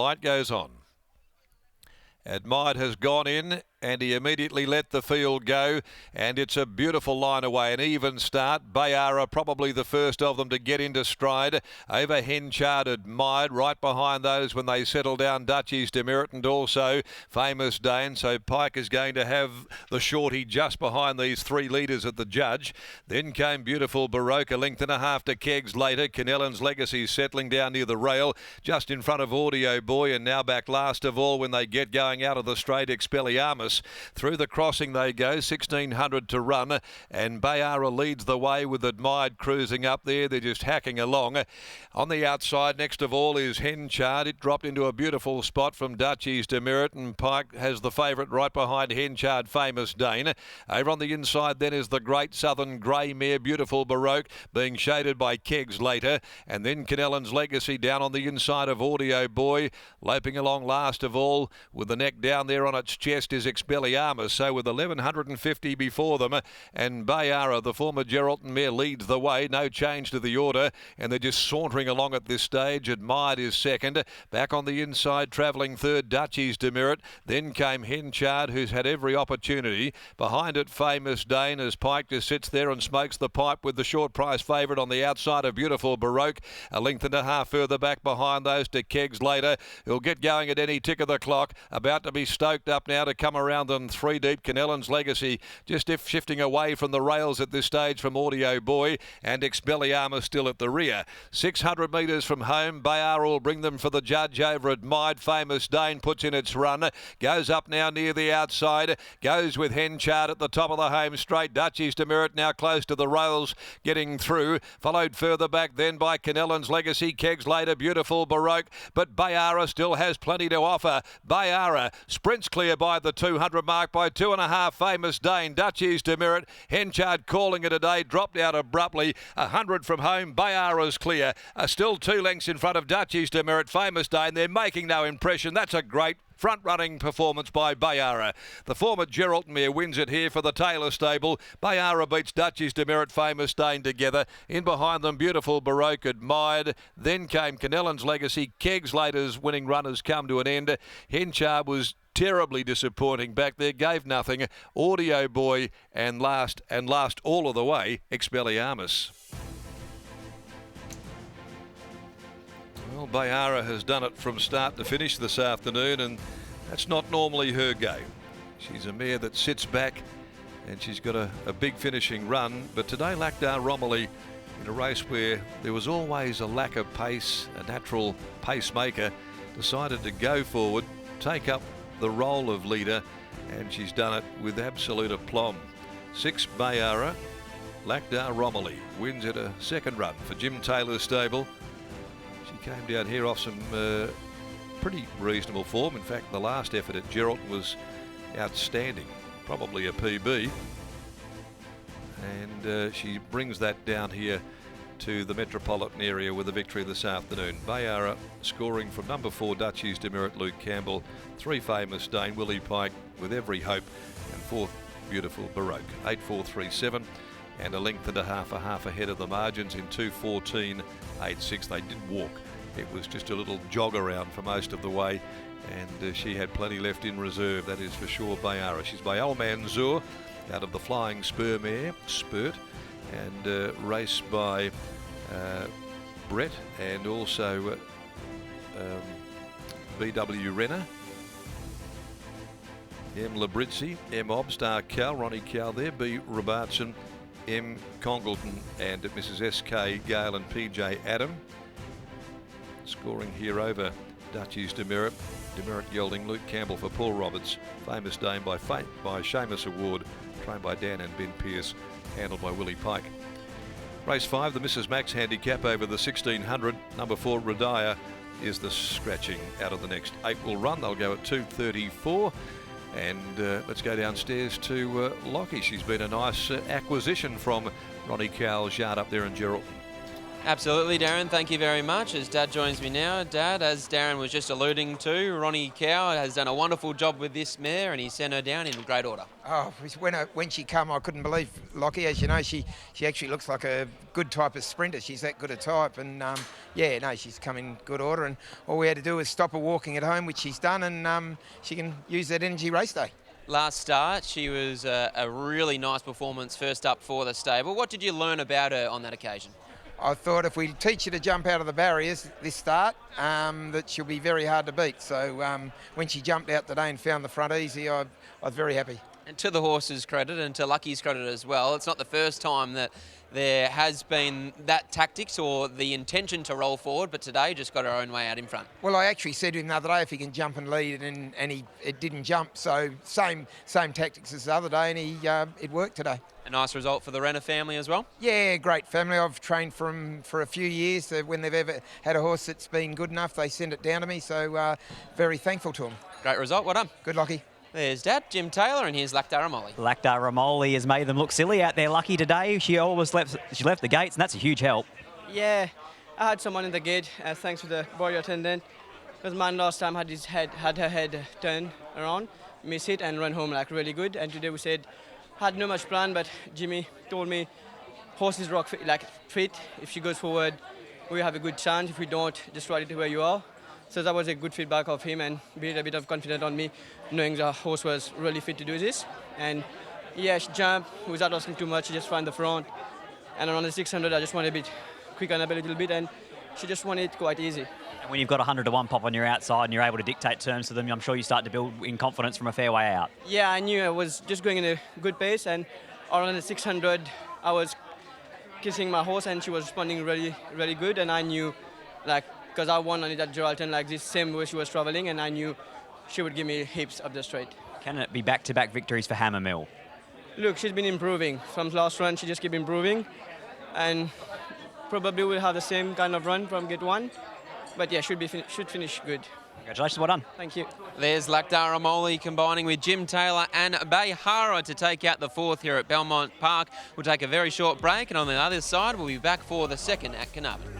Light goes on. Admired has gone in and he immediately let the field go, and it's a beautiful line away, an even start. BAYHARA probably the first of them to get into stride. Over Henchard, Admired, right behind those when they settle down, Duchy's Demerit and also Famous Dane. So Pike is going to have the shorty just behind these three leaders at the judge. Then came Beautiful Baroque, a length and a half to Kegs later. Canellan's Legacy settling down near the rail, just in front of Audio Boy, and now back last of all when they get going out of the straight, Expelliarmus. Through the crossing they go, 1600 to run, and BAYHARA leads the way with Admired cruising up there. They're just hacking along. On the outside, next of all, is Henchard. It dropped into a beautiful spot from Duchy's Demerit, and Pike has the favourite right behind Henchard, Famous Dane. Over on the inside then is the Great Southern Grey Mare, Beautiful Baroque, being shaded by Kegs later, and then Canellan's Legacy down on the inside of Audio Boy. Loping along last of all with the neck down there on its chest is Expelliarmus. So with 1150 before them, and BAYHARA, the former Geraldton mare, leads the way. No change to the order, and they're just sauntering along at this stage. Admired is second. Back on the inside, travelling third, Duchy's Demerit. Then came Henchard, who's had every opportunity. Behind it, Famous Dane, as Pike just sits there and smokes the pipe with the short price favourite on the outside of Beautiful Baroque. A length and a half further back behind those to Kegs later. He'll get going at any tick of the clock. About to be stoked up now to come around them three deep. Canellan's Legacy just shifting away from the rails at this stage from Audio Boy, and Expelliarmus still at the rear. 600 metres from home, BAYHARA will bring them for the judge over Admired. Famous Dane puts in its run, goes up now near the outside, goes with Henchard at the top of the home straight. Duchy's Demerit now close to the rails, getting through, followed further back then by Canellan's Legacy. Kegs later, Beautiful Baroque, but BAYHARA still has plenty to offer. BAYHARA sprints clear by the 200 mark by 2.5. Famous Dane, Duchy's Demerit, Henchard calling it a day, dropped out abruptly. 100 from home, BAYHARA's clear. Still 2 lengths in front of Duchy's Demerit. Famous Dane, they're making no impression. That's a great front-running performance by BAYHARA. The former Geraldton mare wins it here for the Taylor stable. BAYHARA beats Duchy's Demerit, Famous Dane together. In behind them, Beautiful Baroque, Admired. Then came Canellan's Legacy. Kegs later's winning run has come to an end. Henchard was terribly disappointing back there, gave nothing. Audio Boy, and last all of the way, Expelliarmus. Well, BAYHARA has done it from start to finish this afternoon, and that's not normally her game. She's a mare that sits back, and she's got a big finishing run. But today, RWWA, in a race where there was always a lack of pace, a natural pacemaker, decided to go forward, take up the role of leader, and she's done it with absolute aplomb. 6 BAYHARA, RWWA wins at a second run for Jim Taylor's stable. She came down here off some pretty reasonable form. In fact, the last effort at Geraldton was outstanding, probably a PB, and she brings that down here to the metropolitan area with a victory this afternoon. BAYHARA scoring from number 4, Duchy's Demerit, Luke Campbell, 3 Famous Dane, Willie Pike with every hope, and 4th Beautiful Baroque. 8-4-3-7, and a length and a half ahead of the margins in 2:14.86. They did walk. It was just a little jog around for most of the way, and she had plenty left in reserve, that is for sure. BAYHARA. She's by Almanzor out of the Flying Spur mare, Spurt, and raced by Brett, and also BW Renner, M. Labrizzi, M. Obstar Cal, Ronnie Cal there, B. Robertson, M. Congleton, and Mrs. S.K. Gale and P.J. Adam. Scoring here over Duchy's Demerit, Demerit gelding, Luke Campbell for Paul Roberts, Famous Dane by Seamus Award, trained by Dan and Ben Pearce, handled by Willie Pike. Race 5, the Mrs. Max handicap over the 1600. Number 4, Radaya, is the scratching out of the next 8 will run. They'll go at 2:34. And let's go downstairs to Lockie. She's been a nice acquisition from Ronnie Cowell's yard up there in Geraldton. Absolutely, Darren. Thank you very much. As Dad joins me now, Dad, as Darren was just alluding to, Ronnie Cow has done a wonderful job with this mare and he sent her down in great order. Oh, when she come, I couldn't believe, Lockie. As you know, she actually looks like a good type of sprinter. She's that good a type, and yeah, no, she's come in good order. And all we had to do was stop her walking at home, which she's done, and she can use that energy race day. Last start, she was a really nice performance first up for the stable. What did you learn about her on that occasion? I thought if we teach her to jump out of the barriers this start, that she'll be very hard to beat. So when she jumped out today and found the front easy, I was very happy. And to the horse's credit and to Lucky's credit as well, it's not the first time that there has been that tactics or the intention to roll forward, but today just got her own way out in front. Well, I actually said to him the other day if he can jump and lead, and it didn't jump. So same tactics as the other day, and it worked today. A nice result for the Renner family as well? Yeah, great family. I've trained for a few years. When they've ever had a horse that's been good enough, they send it down to me. So very thankful to them. Great result. Well done. Good, Lucky. There's Dad, Jim Taylor, and here's Lactara Molly. Lactara Molly has made them look silly out there, Lucky, today. She left the gates, and that's a huge help. Yeah, I had someone in the gate, thanks to the body attendant. Because man last time had her head turned around, miss it, and run home like really good. And today we said, had no much plan, but Jimmy told me, horse is rock fit, like fit. If she goes forward, we have a good chance. If we don't, just ride it to where you are. So that was a good feedback of him and built a bit of confidence on me, knowing the horse was really fit to do this. And yeah, she jumped without asking too much. She just found the front. And around the 600, I just wanted a bit quick on a little bit, and she just wanted it quite easy. And when you've got 100-1 pop on your outside and you're able to dictate terms to them, I'm sure you start to build in confidence from a fair way out. Yeah, I knew I was just going in a good pace, and around the 600, I was kissing my horse, and she was responding really, really good. And I knew, like, because I won on it at Geraldton like this, same way she was traveling, and I knew she would give me hips up the straight. Can it be back-to-back victories for Hammer Mill? Look, she's been improving. From last run, she just kept improving, and probably will have the same kind of run from gate one. But yeah, should finish good. Congratulations, well done. Thank you. There's Lactara Molly combining with Jim Taylor and BAYHARA to take out the fourth here at Belmont Park. We'll take a very short break, and on the other side, we'll be back for the second at Carnarvon.